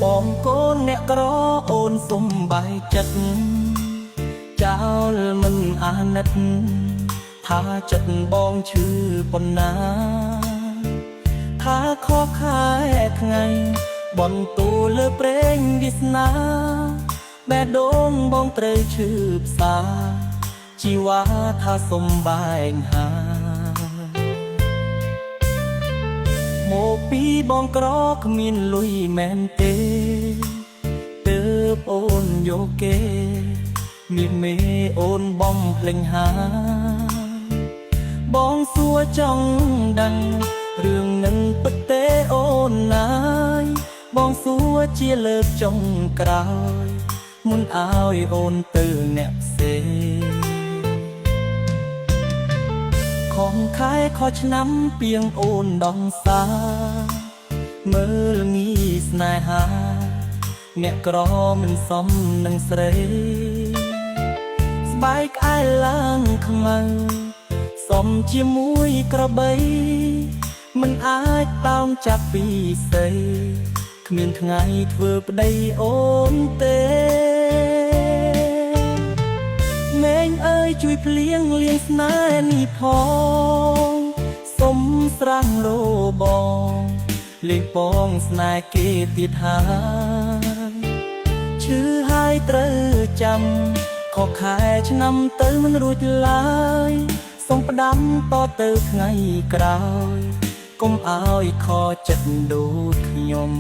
បងកូនអ្នកក្រអូនសុំបាយចិត្តចោលមិនអាណិតថាចិត្តបងឈឺប៉ុណ្ណាថាខកខែថ្ងៃបន្ទូលលើប្រេងវាសនាបេះដូងបងត្រូវឈឺផ្សាជីវ៉ាថាសុំបែងហាមកពីបងក្រគ្មានលុយមែនទេទើបអូនយកគេមានមេអូនបំភ្លេងហាបងសួរចង់ដឹងរឿងនឹងពិតទេអូនណាយបងសួរជាលើកចុងក្រោយមុនឲ្យអូនទៅអ្នកផ្សេងខំខែខុសឆ្នាំពីងអូនដងសាមើលងាយស្នេហាអ្នកក្រមិនសមនឹងស្រីស្បែកក្អែលឡើងខ្មៅសមជាមួយក្របីមិនអាចតោងចាប់ពីស្រីគ្មានថ្ងៃធ្វើប្តីអូនទេមេងអើយជួយភ្លៀងលៀងស្នេហ៍នេះផងសុំស្រាំងលោបងលេងពងស្នេហ៍គេទៀតហើយឈឺហើយត្រូវចាំខកខែឆ្នាំទៅមិនរួចឡើយសូមផ្ដាំតទៅថ្ងៃក្រោយកុំឲ្យខចិត្តដូចខ្ញុំ